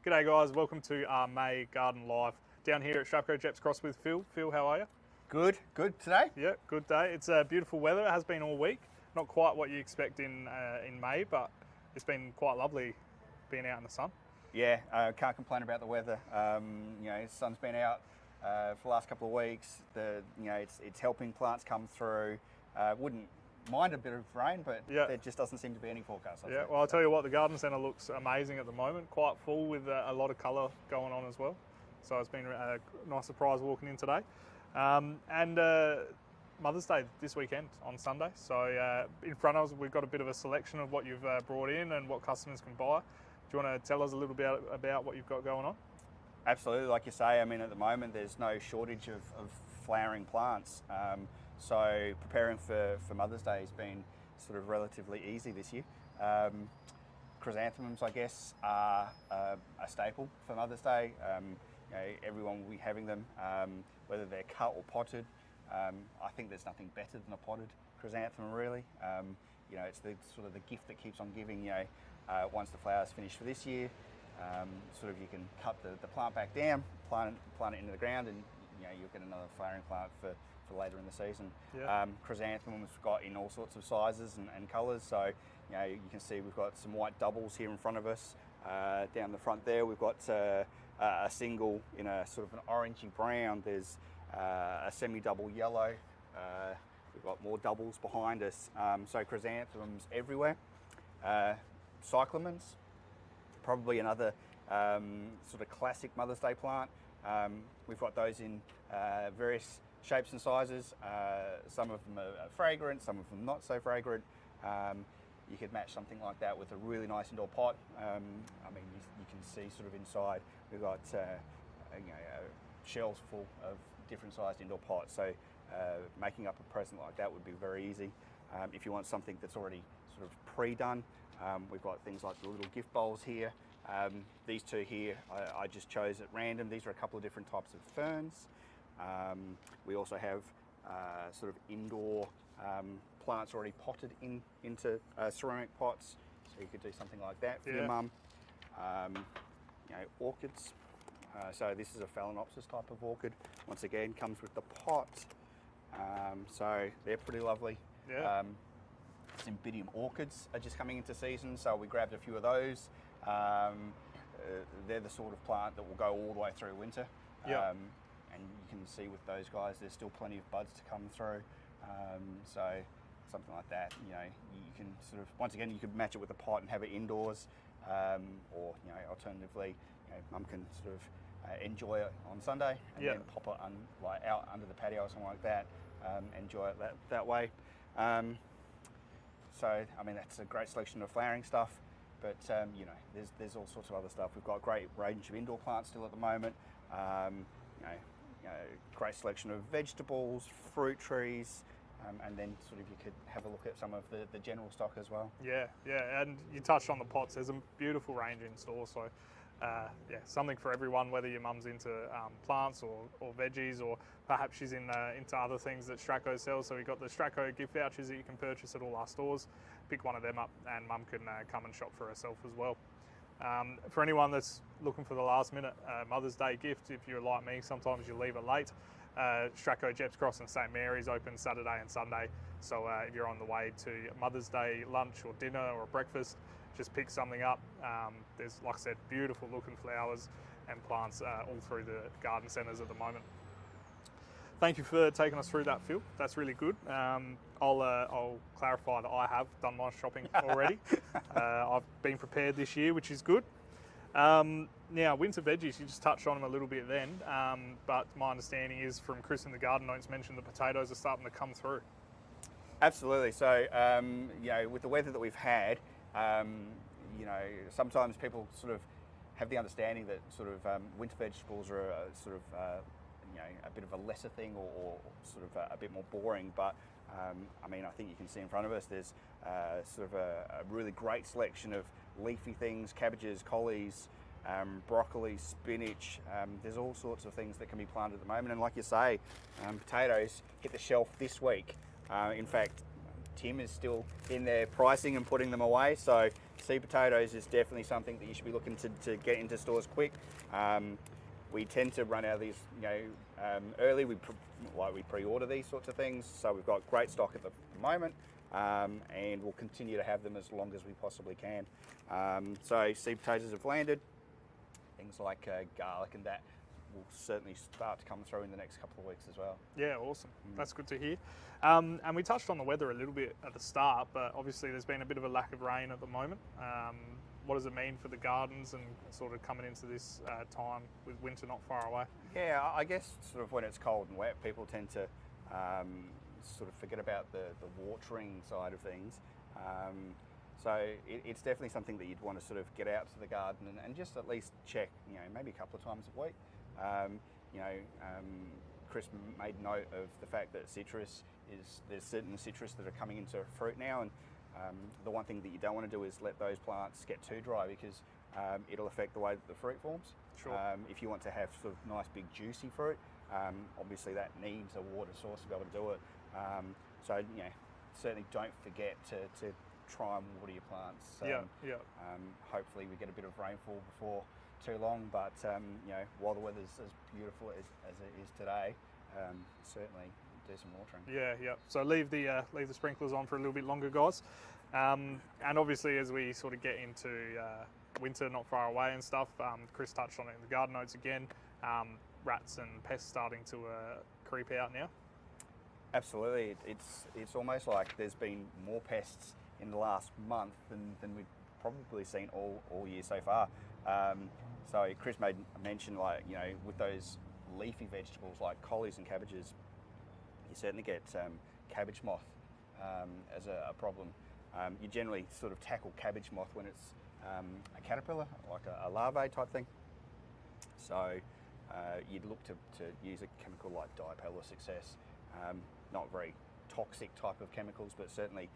G'day guys, welcome to our May Garden Live down here at Stratco Jeps Cross with Phil. Phil, how are you? Good today. Yeah, good day. It's beautiful weather. It has been all week. Not quite what you expect in May, but it's been quite lovely being out in the sun. Yeah, can't complain about the weather. The sun's been out for the last couple of weeks. It's helping plants come through. Wouldn't mind a bit of rain, but there just doesn't seem to be any forecast. Well, I'll tell you what, the garden centre looks amazing at the moment. Quite full with a lot of colour going on as well. So it's been a nice surprise walking in today. Mother's Day this weekend on Sunday. So in front of us, we've got a bit of a selection of what you've brought in and what customers can buy. Do you want to tell us a little bit about what you've got going on? Absolutely, like you say, I mean, at the moment there's no shortage of flowering plants. So preparing for Mother's Day has been sort of relatively easy this year. Chrysanthemums, I guess, are a staple for Mother's Day. Everyone will be having them, whether they're cut or potted. I think there's nothing better than a potted chrysanthemum, really. It's the sort of the gift that keeps on giving. Once the flowers finish for this year, you can cut the plant back down, plant it into the ground, and you'll get another flowering plant for later in the season. Chrysanthemums we've got in all sorts of sizes and colours. So you can see we've got some white doubles here in front of us. Down the front there we've got a single in a sort of an orangey brown. There's a semi-double yellow. We've got more doubles behind us. So chrysanthemums everywhere. Cyclamens, probably another sort of classic Mother's Day plant. We've got those in various shapes and sizes. Some of them are fragrant, some of them not so fragrant. You could match something like that with a really nice indoor pot. You can see sort of inside we've got shelves full of different sized indoor pots. So making up a present like that would be very easy. If you want something that's already sort of pre-done, we've got things like the little gift bowls here. These two here I just chose at random. These are a couple of different types of ferns. We also have sort of indoor plants already potted into ceramic pots, so you could do something like that for your mum. Orchids. So this is a Phalaenopsis type of orchid. Once again, comes with the pot. So they're pretty lovely. Cymbidium orchids are just coming into season, so we grabbed a few of those. They're the sort of plant that will go all the way through winter. And you can see with those guys, there's still plenty of buds to come through. So something like that, you can sort of, once again, you could match it with a pot and have it indoors, or alternatively, mum can sort of enjoy it on Sunday and then pop it out under the patio or something like that. Enjoy it that way. So I mean, that's a great selection of flowering stuff. But there's all sorts of other stuff. We've got a great range of indoor plants still at the moment. Great selection of vegetables, fruit trees, and then sort of you could have a look at some of the general stock as well. Yeah, and you touched on the pots. There's a beautiful range in store. So something for everyone, whether your mum's into plants or veggies, or perhaps she's into other things that Stratco sells. So we've got the Stratco gift vouchers that you can purchase at all our stores. Pick one of them up and mum can come and shop for herself as well. For anyone that's looking for the last minute Mother's Day gift, if you're like me, sometimes you leave it late. Stratco Jeps Cross and St Mary's open Saturday and Sunday. So if you're on the way to Mother's Day lunch or dinner or breakfast, just pick something up. There's, like I said, beautiful looking flowers and plants all through the garden centres at the moment. Thank you for taking us through that, Phil. That's really good. I'll clarify that I have done my shopping already. I've been prepared this year, which is good. Now, winter veggies, you just touched on them a little bit then, but my understanding is from Chris in the Garden Notes mentioned the potatoes are starting to come through. Absolutely. So, with the weather that we've had, sometimes people sort of have the understanding that sort of winter vegetables are a bit of a lesser thing or sort of a bit more boring, but I think you can see in front of us there's sort of a really great selection of leafy things, cabbages, collies, broccoli, spinach. There's all sorts of things that can be planted at the moment, and like you say, potatoes hit the shelf this week. In fact, Tim is still in there pricing and putting them away. So seed potatoes is definitely something that you should be looking to get into stores quick. We tend to run out of these, early. We pre-order these sorts of things, so we've got great stock at the moment, and we'll continue to have them as long as we possibly can. So seed potatoes have landed. Things like garlic and that will certainly start to come through in the next couple of weeks as well. Yeah, awesome. That's good to hear. And we touched on the weather a little bit at the start, but obviously there's been a bit of a lack of rain at the moment. What does it mean for the gardens and sort of coming into this time with winter not far away? Yeah, I guess sort of when it's cold and wet, people tend to sort of forget about the watering side of things. So it's definitely something that you'd want to sort of get out to the garden and just at least check, maybe a couple of times a week. Chris made note of the fact that there's certain citrus that are coming into fruit now, and the one thing that you don't want to do is let those plants get too dry, because it'll affect the way that the fruit forms. Sure. If you want to have sort of nice big juicy fruit, obviously that needs a water source to be able to do it. So certainly don't forget to try and water your plants. Hopefully we get a bit of rainfall before too long, but while the weather's as beautiful as it is today, certainly do some watering. Yeah. So leave the sprinklers on for a little bit longer, guys. And obviously, as we sort of get into winter not far away and stuff, Chris touched on it in the garden notes again. Rats and pests starting to creep out now. Absolutely, it's almost like there's been more pests in the last month than we've probably seen all year so far. So Chris made mention, with those leafy vegetables like collies and cabbages, you certainly get cabbage moth as a problem. You generally sort of tackle cabbage moth when it's a caterpillar, like a larvae type thing. So you'd look to use a chemical like Dipel or Success. Not very toxic type of chemicals, but certainly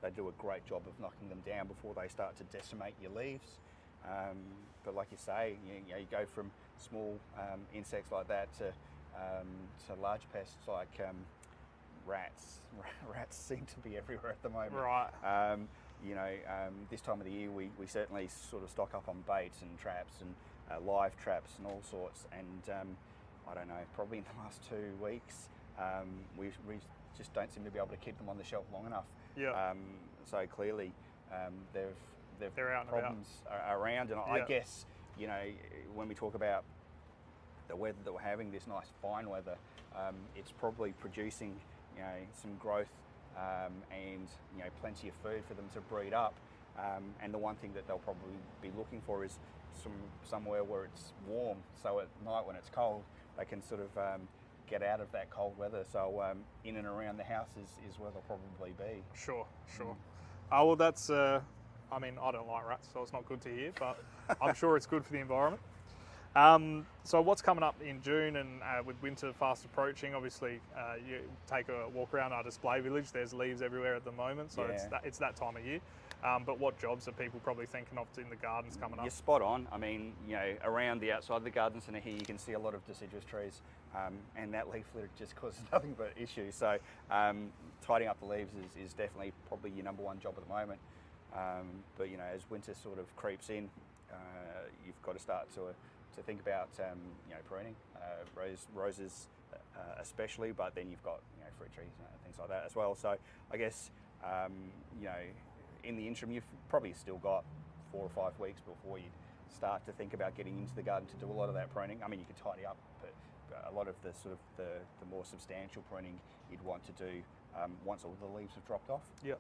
they do a great job of knocking them down before they start to decimate your leaves. But like you say, you go from small insects like that to large pests like rats. Rats seem to be everywhere at the moment. Right. This time of the year we certainly sort of stock up on baits and traps and live traps and all sorts. And I don't know, probably in the last 2 weeks, we just don't seem to be able to keep them on the shelf long enough. Yeah. So clearly, they're out and problems around, and I guess when we talk about the weather that we're having, this nice fine weather, it's probably producing some growth and plenty of food for them to breed up. And the one thing that they'll probably be looking for is somewhere where it's warm, so at night when it's cold, they can sort of get out of that cold weather. So in and around the house is where they'll probably be. Sure. Well, that's. I don't like rats, so it's not good to hear, but I'm sure it's good for the environment. So what's coming up in June, and with winter fast approaching, obviously you take a walk around our display village, there's leaves everywhere at the moment, so it's that time of year. But what jobs are people probably thinking of in the gardens coming up? You're spot on. Around the outside of the garden centre here, you can see a lot of deciduous trees, and that leaf litter just causes nothing but issues. So tidying up the leaves is definitely probably your number one job at the moment. But as winter sort of creeps in, you've got to start to think about pruning, roses especially, but then you've got fruit trees and things like that as well. So I guess in the interim, you've probably still got 4 or 5 weeks before you start to think about getting into the garden to do a lot of that pruning. You can tidy up, but a lot of the sort of the more substantial pruning you'd want to do once all the leaves have dropped off. Yep.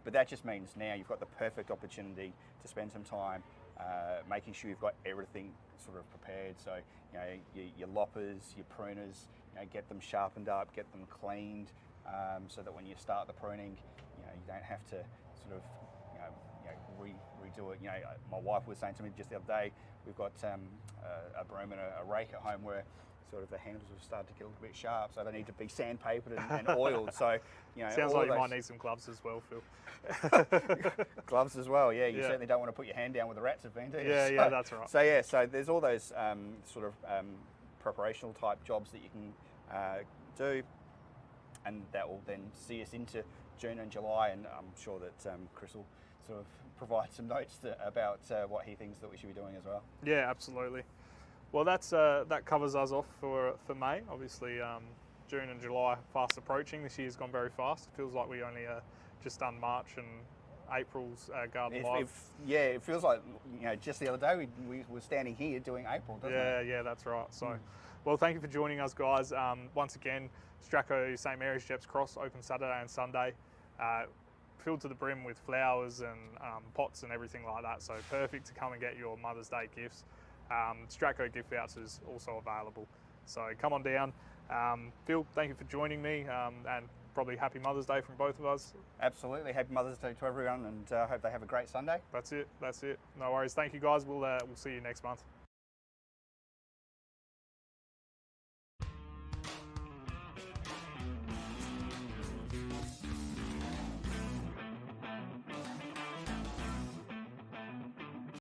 But that just means now you've got the perfect opportunity to spend some time making sure you've got everything sort of prepared. So your loppers, your pruners, get them sharpened up, get them cleaned, so that when you start the pruning, you don't have to sort of redo it. My wife was saying to me just the other day, we've got a broom and a rake at home where sort of the handles have started to get a little bit sharp, so they need to be sandpapered and oiled. So sounds like you might need some gloves as well, Phil. Gloves as well, yeah. You certainly don't want to put your hand down where the rats have been, do you? Yeah, that's right. So there's all those sort of preparational type jobs that you can do. and that will then see us into June and July, and I'm sure that Chris will sort of provide some notes about what he thinks that we should be doing as well. Yeah, absolutely. Well, that covers us off for May. Obviously, June and July fast approaching. This year's gone very fast. It feels like we only just done March, and April's garden live. It feels like, you know, just the other day we were standing here doing April, doesn't it? Yeah, that's right. So, well, thank you for joining us, guys. Once again, Stratco St Mary's Jeps Cross open Saturday and Sunday, filled to the brim with flowers and pots and everything like that. So perfect to come and get your Mother's Day gifts. Stratco gift vouchers also available. So come on down. Phil, thank you for joining me, and probably happy Mother's Day from both of us. Absolutely, happy Mother's Day to everyone, and hope they have a great Sunday. That's it. No worries. Thank you, guys. We'll see you next month.